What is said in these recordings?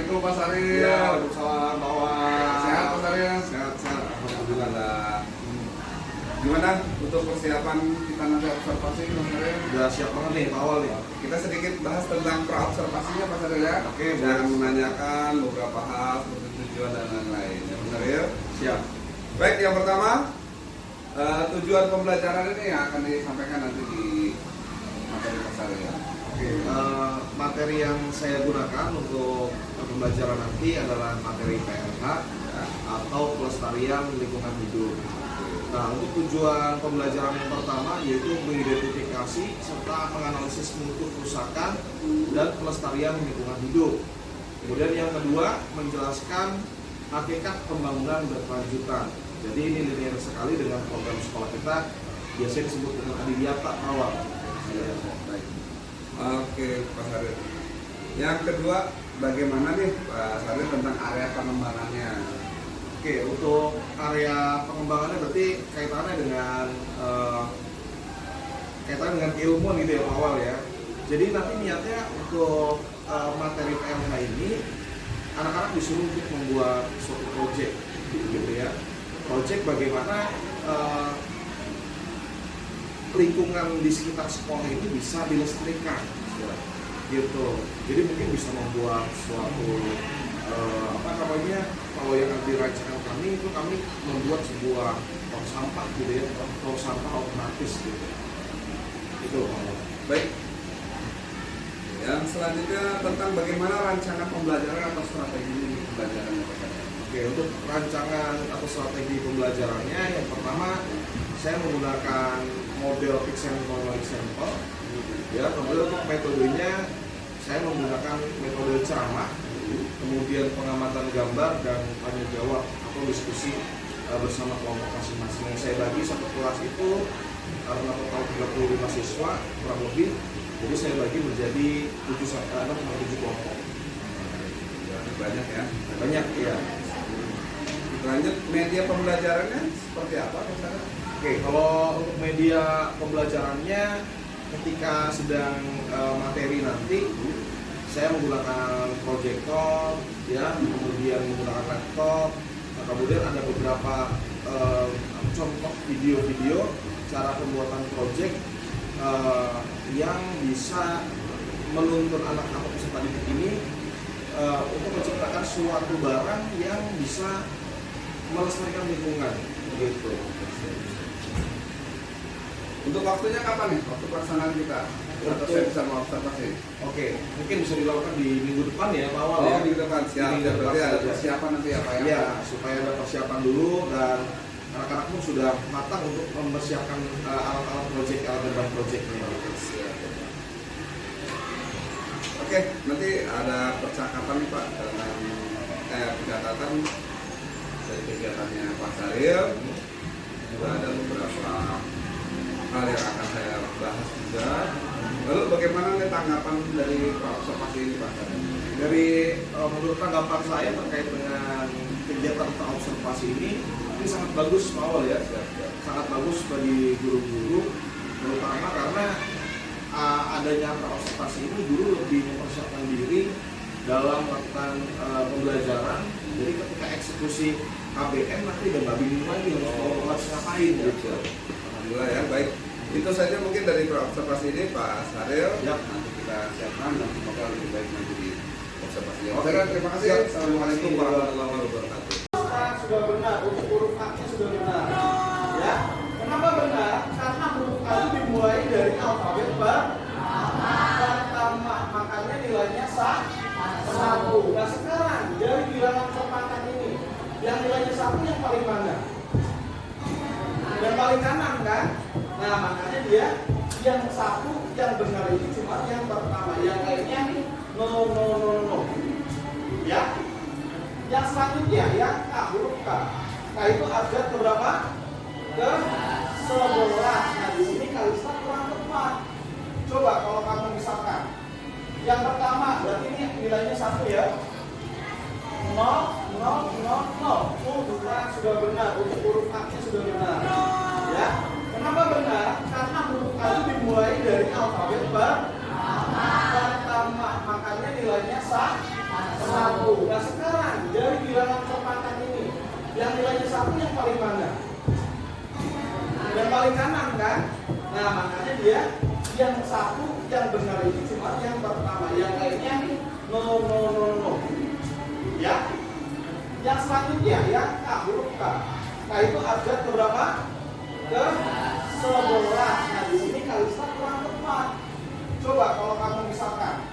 Assalamualaikum Pak Sari. Ya, waalaikumsalam Bapak. Sehat Pak Sari? Sehat. Alhamdulillah. Gimana untuk persiapan kita nanti observasi Pak Sari? Udah siap banget nih Pak Awal nih. Kita sedikit bahas tentang pra-observasinya Pak Sari ya. Oke, dan menanyakan beberapa hal seperti tujuan dan lain-lain ya Pak Sari. Siap. Baik, yang pertama tujuan pembelajaran ini yang akan disampaikan nanti di materi Pak Sari ya. Oke, materi yang saya gunakan untuk pembelajaran nanti adalah materi PLH ya, atau pelestarian lingkungan hidup. Nah, untuk tujuan pembelajaran yang pertama yaitu mengidentifikasi serta menganalisis mutu kerusakan dan pelestarian lingkungan hidup. Kemudian yang kedua, menjelaskan hakikat pembangunan berkelanjutan. Jadi ini linear sekali dengan program sekolah kita, biasanya disebut dengan adiwiyata awal. Ya, baik. Oke Pak Sari. Yang kedua, bagaimana nih Pak Sari tentang area pengembangannya? Oke, untuk area pengembangannya berarti kaitannya dengan keilmuan gitu ya Pak Awal ya. Jadi nanti niatnya untuk materi PLH ini anak-anak disuruh untuk membuat suatu project gitu ya. Project bagaimana lingkungan di sekitar sekolah ini bisa dilestarikan gitu. Jadi mungkin bisa membuat suatu kalau yang nanti rancangan kami itu kami membuat sebuah tong sampah gitu ya, tong sampah otomatis gitu. Itu baik. Yang selanjutnya tentang bagaimana rancangan pembelajaran atau strategi pembelajarannya Pak Sari. Oke, untuk rancangan atau strategi pembelajarannya yang pertama saya menggunakan model example. Ya, kemudian untuk metodenya saya menggunakan metode ceramah, kemudian pengamatan gambar dan tanya jawab atau diskusi bersama kelompok masing-masing. Yang saya bagi satu kelas itu karena total 35 siswa kurang lebih, jadi saya bagi menjadi 7 kelompok. Banyak ya? Banyak ya. Lanjut, media pembelajarannya seperti apa Pak Sari? Oke, kalau untuk media pembelajarannya ketika sedang materi nanti saya menggunakan proyektor ya, kemudian menggunakan laptop. Nah, kemudian ada beberapa contoh video-video cara pembuatan proyek yang bisa menuntun anak-anak peserta didik ini untuk menciptakan suatu barang yang bisa melestarikan lingkungan gitu. Untuk waktunya kapan nih? Waktu pelaksanaan kita? Atau saya bisa mengobservasi? Oke, mungkin bisa dilakukan di minggu depan ya Pak Awal Oh, ya. minggu depan siap. Minggu depan Berarti ada saja. persiapan nanti ya Pak ya? Ya, supaya ada persiapan dulu dan anak-anak pun sudah matang untuk mempersiapkan alat-alat proyek, alat dan proyeknya. Oke, nanti ada percakapan nih Pak dengan pencatatan dari kegiatannya Pak Saril. Juga ada beberapa hal yang akan saya bahas juga. Lalu bagaimana nih tanggapan dari observasi ini Pak Saril? Dari menurut tanggapan saya terkait dengan kegiatan observasi ini sangat bagus Pak Awal ya. Sangat bagus bagi guru-guru, terutama karena adanya observasi ini guru lebih mempersiapkan diri dalam melakukan pembelajaran. Jadi ketika eksekusi KBM nanti udah nggak bingung lagi harus ngapain gitu. Alhamdulillah ya, baik. Itu saja mungkin dari observasi ini Pak Saril. Ya. Nanti kita siapkan dan semoga lebih baik nanti di observasi. Oke, Terima kasih. Assalamualaikum warahmatullahi wabarakatuh. Sudah benar, untuk huruf A-nya sudah benar. Ya, kenapa benar? Karena huruf A itu dimulai dari alfabet pertama, makanya nilainya satu. Nah sekarang dari bilangan perempatan ini, yang nilainya 1 yang paling mana? Yang paling kanan kan? Nah makanya dia yang 1 yang benar itu cuma yang pertama, yang lainnya no. Ya. Yang selanjutnya yang K, huruf K. K itu abjad ke berapa? Ke 11. Nah di sini Kalista kurang tepat. Coba kalau kamu misalkan yang pertama berarti ini nilainya 1 ya. 0. Sudah benar. Untuk huruf A-nya sudah benar. Ya. Kenapa benar? Karena huruf A itu dimulai dari alfabet pertama, makanya nilainya 1. kan? Nah makanya dia yang satu yang benar itu cuma yang pertama, yang lainnya no no no no. Ya, yang selanjutnya ya K, huruf K. Nah itu abjad keberapa? Ke 11. Nah di sini Kalista kurang tepat. Coba kalau kamu misalkan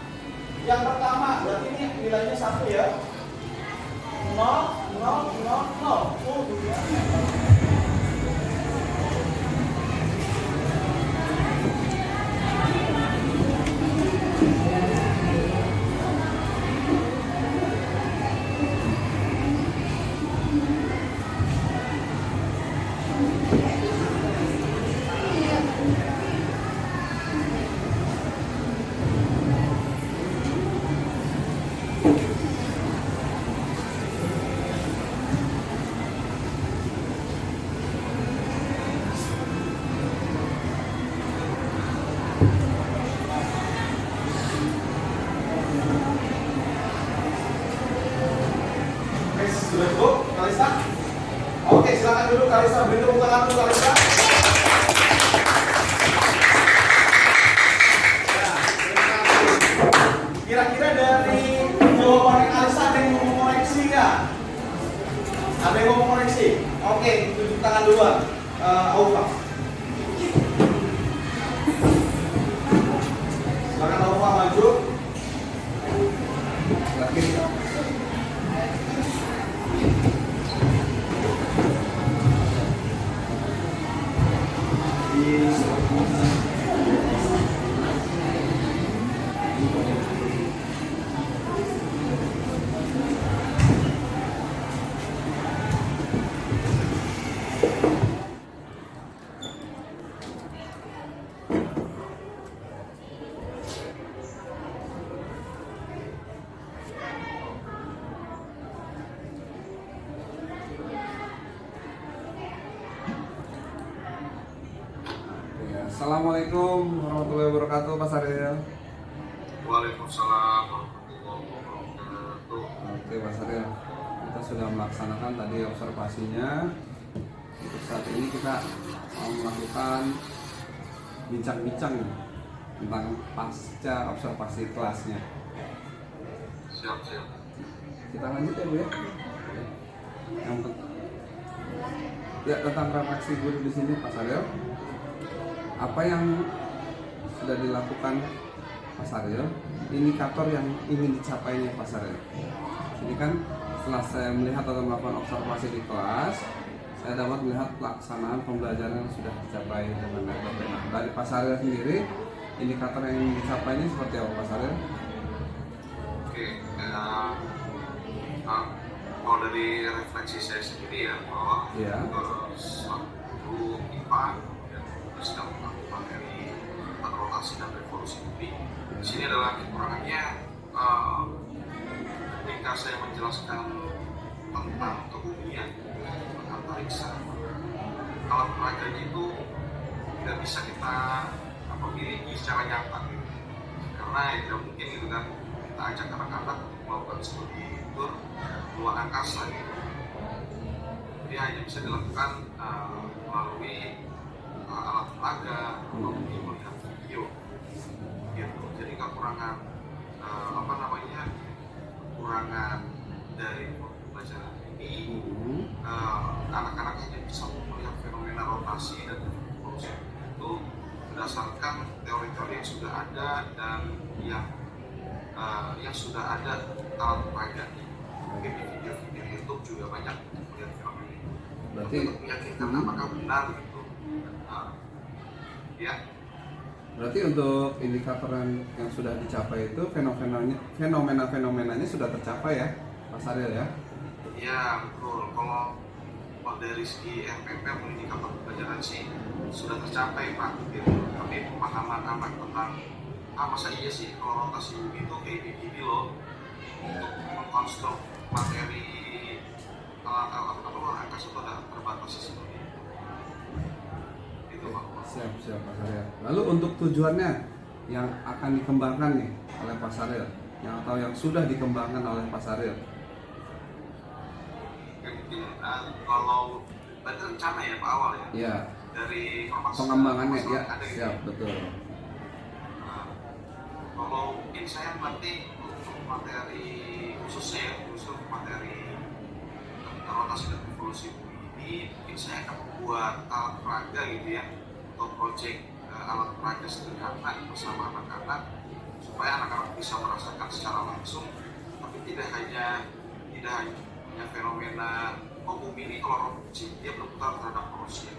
yang pertama berarti ini nilainya 1 ya. 0 0 0 0. Oh, ya. Sudah cukup, Kalista? Oke, silakan duduk Kalista. Beri tepuk tangan dulu Kalista. Ya, terima kasih. Kira-kira dari jawabannya Kalista ada yang mau koreksi nggak? Ada yang mau koreksi? Oke, tunjuk tangan duluan. Aufa. Silakan Aufa maju. Assalamualaikum warahmatullahi wabarakatuh, Pak Saril. Waalaikumsalam warahmatullahi wabarakatuh. Oke, Pak Saril, kita sudah melaksanakan tadi observasinya. Untuk saat ini kita mau melakukan bincang-bincang tentang pasca observasi kelasnya. Siap. Kita lanjut ya, Bu ya. Ya, tentang refleksi guru di sini, Pak Saril. Apa yang sudah dilakukan Pak Saril, indikator yang ingin dicapainya Pak Saril. Ini kan setelah saya melihat atau melakukan observasi di kelas, saya dapat melihat pelaksanaan pembelajaran yang sudah dicapai dengan baik. Nah, dari Pak Saril sendiri, indikator yang ingin dicapainya seperti apa Pak Saril? Oke, kalau dari refleksi saya sendiri ya, bahwa Iya. suatu IPA sedang melakukan dari rotasi dan revolusi bumi. Di sini adalah kekurangannya ketika saya menjelaskan tentang kebumian, antariksa, alat peraganya itu tidak bisa kita miliki secara nyata gitu. Karena ya tidak mungkin gitu kan kita ajak anak-anak untuk melakukan studi tur luar angkasa gitu. Jadi hanya bisa dilakukan melalui alat peraga atau melihat video gitu. Jadi kekurangan kekurangan dari pembelajaran ini, anak-anak hanya bisa melihat fenomena rotasi dan revolusi itu berdasarkan teori-teori yang sudah ada dan yang sudah ada alat peraga. Mungkin di video-video YouTube juga banyak melihat fenomena itu. Berarti untuk meyakinkan apakah benar gitu. Ya. Berarti untuk indikator yang sudah dicapai itu fenomena-fenomenanya sudah tercapai ya, Pak Saril ya? Iya betul. Kalau dari segi RPP atau indikator pembelajaran sih sudah tercapai Pak. Gitu. Tapi pemahaman anak tentang masa iya sih kalau rotasi bumi itu kayak gini loh, untuk mengkonstruk materi alat luar angkasa itu ada terbatas seperti itu. Gitu Pak. Siap Pak Saril. Lalu untuk tujuannya yang akan dikembangkan nih oleh Pak Saril, atau yang sudah dikembangkan oleh Pak Saril? Mungkin kalau berarti rencana ya Pak awal ya. Iya. dari pengembangannya ya, ada gitu. siap, betul. Nah, kalau mungkin saya nanti untuk materi khususnya, khusus materi rotasi dan revolusi bumi ini, mungkin saya akan membuat alat peraga gitu ya, atau proyek alat peraga sederhana bersama anak-anak, supaya anak-anak bisa merasakan secara langsung, tapi tidak hanya fenomena bumi ini kalau revolusi dia berputar terhadap manusia.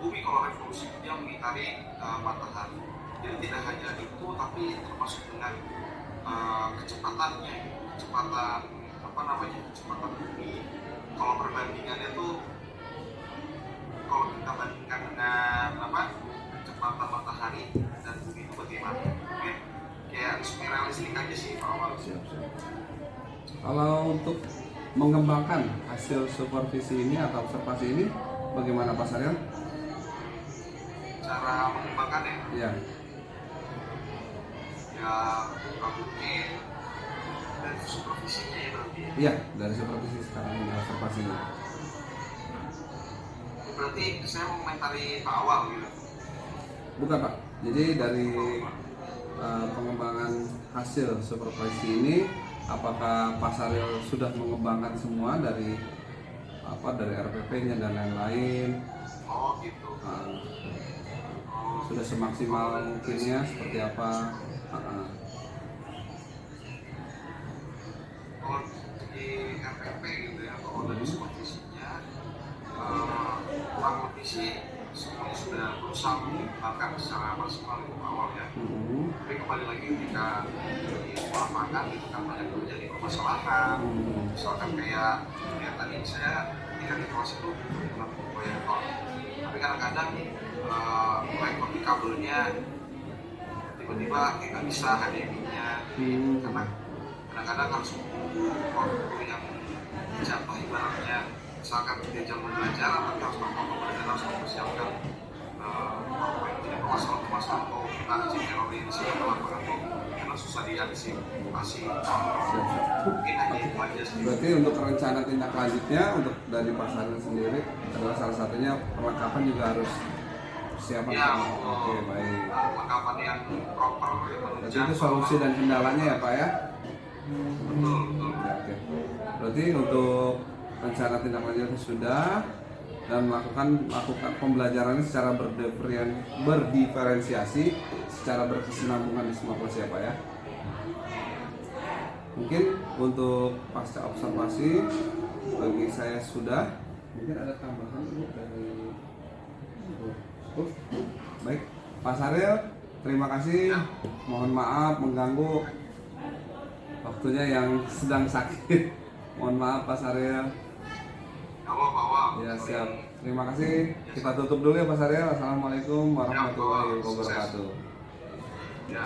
Bumi kalau revolusi dia mengitari matahari. Jadi tidak hanya itu, tapi termasuk dengan kecepatannya, kecepatan bumi. Kalau perbandingannya tuh, kalau kita bandingkan dengan kecepatan matahari dan bumi itu bagaimana? Mungkin kayak realistik aja sih Pak Awal. Siap. Kalau untuk mengembangkan hasil supervisi ini atau observasi ini, bagaimana Pak Saryal? Cara mengembangkannya? Ya. Ya, mungkin dari supervisinya ya nanti. Iya, dari supervisi sekarang ini observasinya. Berarti saya mau komentari Pak Awal gitu. Bukan Pak. Jadi dari pengembangan hasil supervisi ini, apakah Pak Saryal sudah mengembangkan semua dari RPP-nya dan lain-lain? Oh gitu. Sudah semaksimal mungkinnya seperti apa? Kalau di RPP gitu ya, kalau dari supervisinya kurang lebih sih semuanya sudah berusaha mengembangkan secara maksimal itu awal ya. Tapi kembali lagi ketika di lapangan itu kan banyak terjadi permasalahan. Misalkan kayak tadi saya ketika di kelas itu menggunakan proyektor, tapi kadang-kadang proyektor di kabelnya tiba-tiba nggak bisa HDMI-nya, karena kadang-kadang harus menunggu waktu yang jatuh ibaratnya. Misalkan dia jam belajar, tapi harus pembelajaran harus mempersiapkan permasalahan atau kita izin error di sini dalam lapangan itu karena susah diantisipasi. Mungkin hanya itu aja sih. Berarti untuk rencana tindak lanjutnya untuk dari Pak Saryal sendiri adalah salah satunya perlengkapan juga harus persiapan. Ya, Oke, baik. perlengkapan yang proper yang Berarti itu solusi dan kendalanya ya Pak ya? betul. Oke. Berarti untuk rencana tindak lanjutnya sudah, dan melakukan pembelajarannya secara berdiferensiasi, secara berkesinambungan di semua kelas ya Pak ya. Mungkin untuk pasca observasi bagi saya sudah. Mungkin ada tambahan dari baik Pak Saryal, terima kasih. Mohon maaf mengganggu waktunya yang sedang sakit. Mohon maaf Pak Saryal. Ya siap. Terima kasih. Kita tutup dulu ya Pak Saryal. Assalamualaikum warahmatullahi wabarakatuh. Ya.